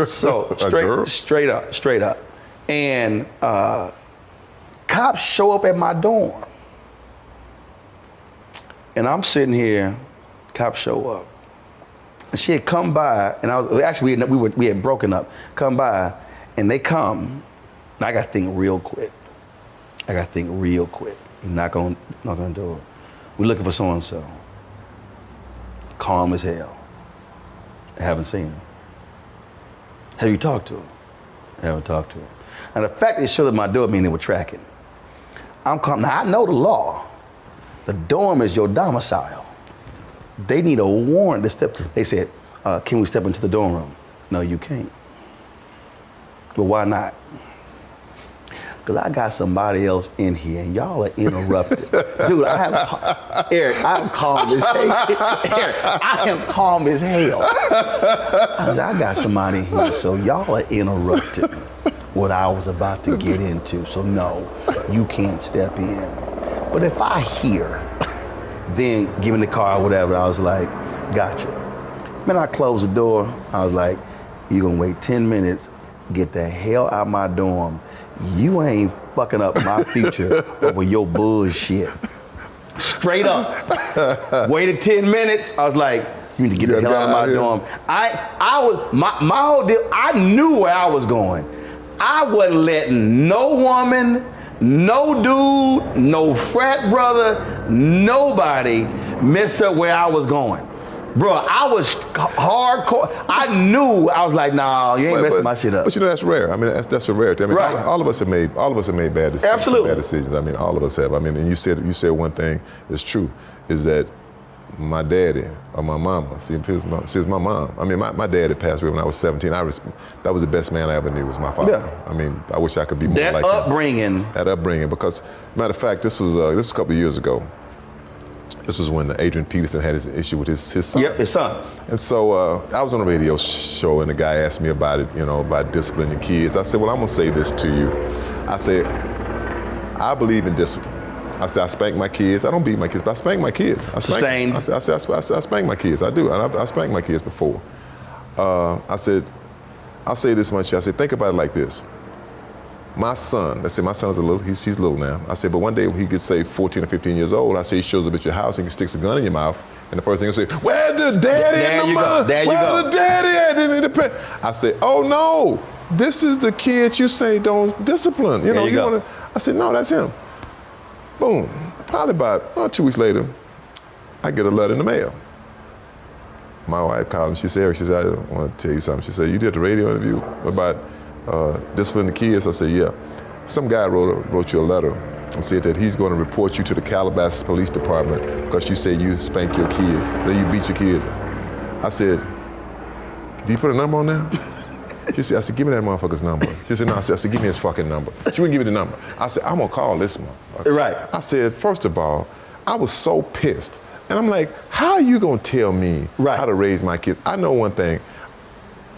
So straight up, and cops show up at my dorm. And I'm sitting here, cops show up. And she had come by, and we had broken up, come by, and they come, and I gotta think real quick. You're not gonna do it. We're looking for so-and-so. Calm as hell. I haven't seen him. Have you talked to him? I haven't talked to him. And the fact they showed up at my door means they were tracking. I'm calm. Now I know the law. The dorm is your domicile. They need a warrant to step. They said, can we step into the dorm room? No, you can't. But why not? Because I got somebody else in here and y'all are interrupted. Dude, Eric, I'm calm as hell. Eric, I am calm as hell. I got somebody in here, so y'all are interrupted what I was about to get into. So no, you can't step in. But if I hear, then give me the car or whatever, I was like, gotcha. Man, I closed the door. I was like, you're gonna wait 10 minutes, get the hell out of my dorm. You ain't fucking up my future over your bullshit. Straight up. Waited 10 minutes. I was like, you need to get the hell out of my dorm. My whole deal, I knew where I was going. I wasn't letting no woman, no dude, no frat brother, nobody mess up where I was going. Bro, I was hardcore. I knew. I was like, nah, you ain't messing my shit up. But you know, that's rare. I mean, that's a rarity. I mean, right. all of us have made bad decisions. Absolutely. Bad decisions. I mean, all of us have. I mean, and you said one thing that's true, is that my daddy or my mama, see, it was my mom. I mean, my dad had passed away when I was 17. That was the best man I ever knew, was my father. Yeah. I mean, I wish I could be more like him. That upbringing, because, matter of fact, this was a couple of years ago. This was when Adrian Peterson had his issue with his son. Yep, his son. And so I was on a radio show, and the guy asked me about it, about disciplining kids. I said, well, I'm gonna say this to you. I said, I believe in discipline. I said, I spank my kids. I don't beat my kids, but I spank my kids. I spank my kids. I do. I spanked my kids before. I said, I'll say this much. I said, think about it like this. My son, let's say my son is he's little now. I said, but one day when he gets, say, 14 or 15 years old, I say he shows up at your house and he sticks a gun in your mouth, and the first thing he'll say, where's the daddy and the mom? Where's the daddy at? I said, oh no, this is the kid you say don't discipline. I said, no, that's him. Boom. Probably about 2 weeks later, I get a letter in the mail. My wife called me. She said, Eric, I want to tell you something. She said, you did the radio interview about disciplining the kids? I said, yeah. Some guy wrote you a letter and said that he's going to report you to the Calabasas Police Department because you say you spank your kids, that you beat your kids. I said, do you put a number on there? She said, I said, give me that motherfucker's number. She said, no, I said, give me his fucking number. She wouldn't give me the number. I said, I'm gonna call this motherfucker. Right. I said, first of all, I was so pissed. And I'm like, how are you gonna tell me how to raise my kids? I know one thing.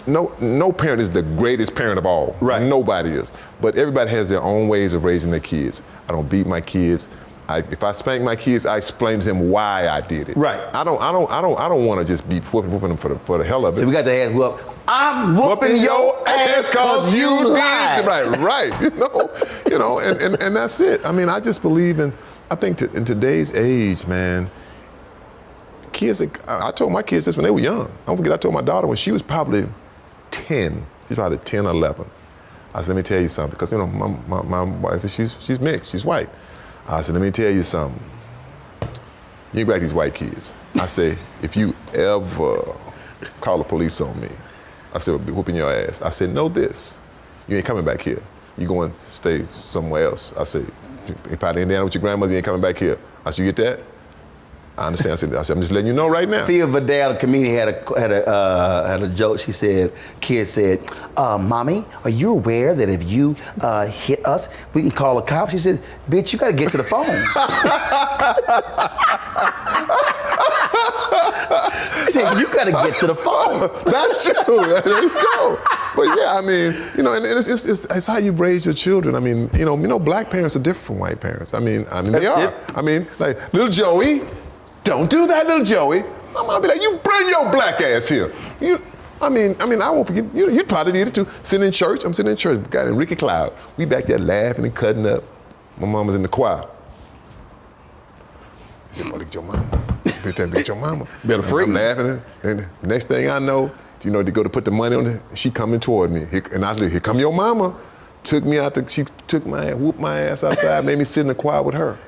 No parent is the greatest parent of all. Right. Nobody is. But everybody has their own ways of raising their kids. I don't beat my kids. If I spank my kids, I explain to them why I did it. Right. I don't want to just be whooping them for the hell of it. So we got the ass whoop. I'm whooping your ass cause you lied. Right. You know, and that's it. I mean, I just believe in in today's age, man. Kids, I told my kids this when they were young. I told my daughter when she was probably 10. She's probably 10 or 11. I said, let me tell you something, because my wife, she's mixed, she's white. I said, let me tell you something. You ain't like these white kids. I say, if you ever call the police on me, I said, I'll be whooping your ass. I said, know this, you ain't coming back here. You going to stay somewhere else. I said, if I didn't down with your grandmother, you ain't coming back here. I said, you get that? I understand. I said, I'm just letting you know right now. Thea Vidal, a comedian, had a joke. She said, kid said, Mommy, are you aware that if you hit us, we can call a cop? She said, bitch, you gotta get to the phone. She said, you gotta get to the phone. That's true. There you go. But yeah, I mean, you know, and it's how you raise your children. I mean, you know, black parents are different from white parents. I mean, they are. I mean, like, little Joey, don't do that, little Joey. My mom be like, you bring your black ass here. I mean, I won't forget, you probably did it too. Sitting in church, I'm sitting in church, got Enrique Cloud. We back there laughing and cutting up. My mom was in the choir. He said, look at your mama. Look at your mama. Better free. I'm laughing, and the next thing I know, you know, to go to put the money on it, she coming toward me. And I said, here come your mama. Took me out, she took my ass, whooped my ass outside, made me sit in the choir with her.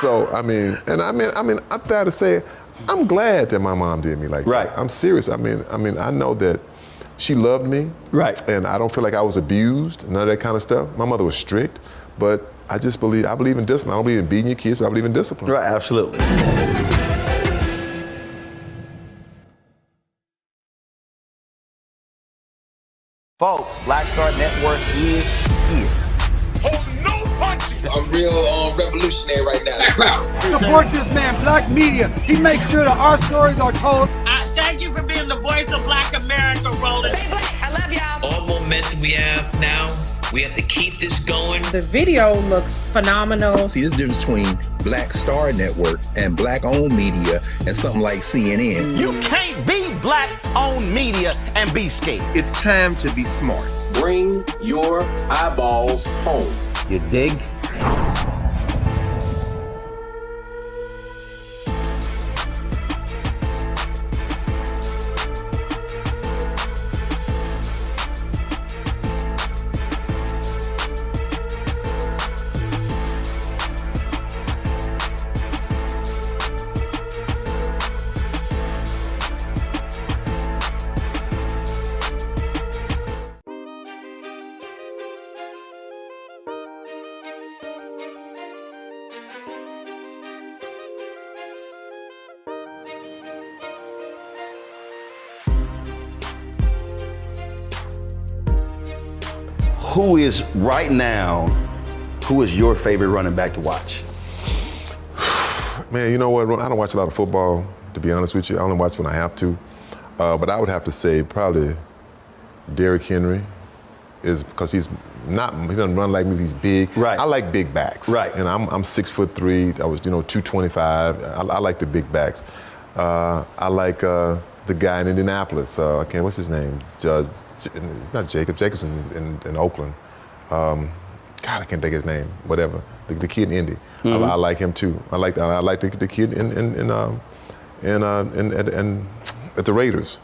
So, I mean, I'm fair to say, I'm glad that my mom did me like that. I'm serious. I mean, I know that she loved me. Right. And I don't feel like I was abused, none of that kind of stuff. My mother was strict, but I believe in discipline. I don't believe in beating your kids, but I believe in discipline. Right, absolutely. Folks, Black Star Network is here. I'm real revolutionary right now. Support this man, Black Media. He makes sure that our stories are told. Thank you for being the voice of Black America, Roland. Stay black. I love y'all. All momentum we have now, we have to keep this going. The video looks phenomenal. See, this difference between Black Star Network and black-owned media and something like CNN. You can't be black-owned media and be scared. It's time to be smart. Bring your eyeballs home. You dig? Who is right now, who is your favorite running back to watch? Man, you know what? I don't watch a lot of football, to be honest with you. I only watch when I have to. But I would have to say probably Derrick Henry is because he doesn't run like me, he's big. Right. I like big backs. Right. And I'm 6'3", I was 225. I like the big backs. I like the guy in Indianapolis, what's his name? It's not Jacobson in Oakland. God, I can't think of his name. Whatever. The kid in Indy. Mm-hmm. I like him too. I like the kid at the Raiders,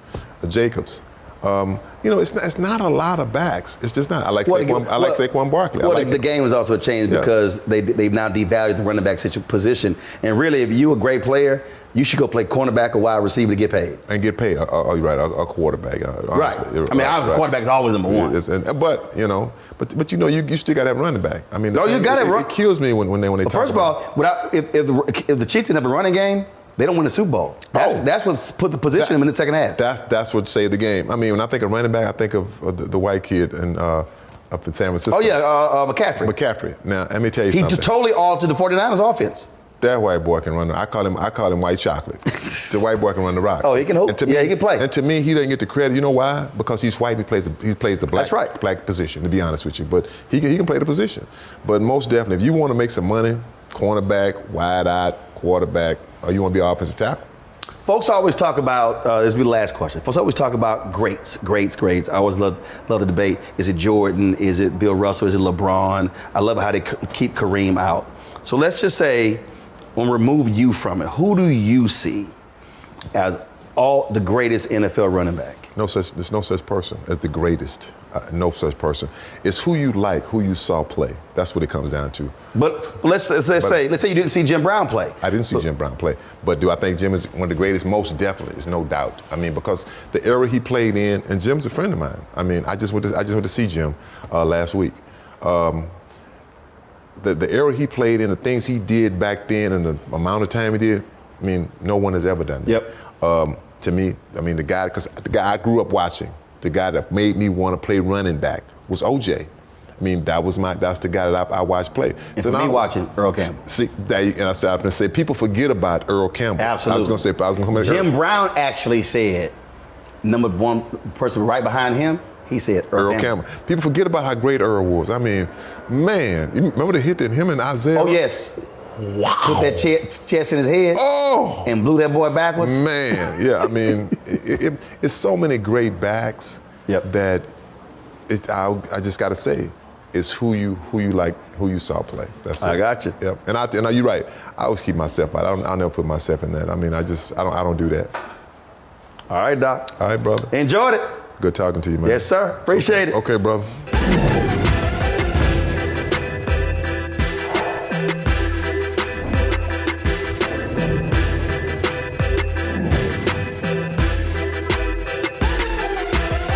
Jacobs. It's not a lot of backs. It's just not. I like Saquon Barkley. Well, the game has also changed because they've now devalued the running back position. And really, if you're a great player, you should go play cornerback or wide receiver to get paid. And get paid. Oh, you're right. A quarterback. Right. I mean, obviously, quarterback is always number one. But you still got to have a running back. I mean, you got it kills me when they talk. First of all, if the Chiefs didn't have a running game, They don't win the Super Bowl. That's what put the position in the second half. That's what saved the game. I mean, when I think of running back, I think of the white kid up in San Francisco. Oh yeah, McCaffrey. McCaffrey. Now let me tell you something. He totally altered the 49ers offense. That white boy can run. I call him white chocolate. The white boy can run the rock. Oh, he can hoop. He can play. And to me, he doesn't get the credit. You know why? Because he's white. He plays the black position. To be honest with you, but he can play the position. But most definitely, if you want to make some money, cornerback, wide out, quarterback, or you want to be an offensive tackle. Folks always talk about, this will be the last question. Folks always talk about greats. I always love the debate. Is it Jordan? Is it Bill Russell? Is it LeBron? I love how they keep Kareem out. So let's just say, when we remove you from it, who do you see as the greatest NFL running back? There's no such person as the greatest. No such person. It's who you like, who you saw play. That's what it comes down to. But let's say you didn't see Jim Brown play. I didn't see Jim Brown play. But do I think Jim is one of the greatest? Most definitely. There's no doubt. I mean, because the era he played in, and Jim's a friend of mine. I mean, I just went to see Jim last week. The era he played in, the things he did back then, and the amount of time he did, I mean, no one has ever done that. Yep. To me, I mean, the guy I grew up watching, the guy that made me want to play running back was OJ. I mean, that's the guy that I watched play. And so me watching Earl Campbell. See, and I was going to say, people forget about Earl Campbell. Absolutely. I was going to come in. Jim Brown actually said, number one person right behind him, he said Earl Campbell. People forget about how great Earl was. I mean, man, you remember the hit that him and Isaiah? Oh, yes. Wow. Put that chest in his head and blew that boy backwards. Man, yeah, I mean, it's so many great backs that I just got to say, it's who you like, who you saw play. That's it. I got you. Yep. And you're right. I always keep myself out. I'll never put myself in that. I mean, I don't do that. All right, Doc. All right, brother. Enjoyed it. Good talking to you, man. Yes, sir. Appreciate it. Okay, brother.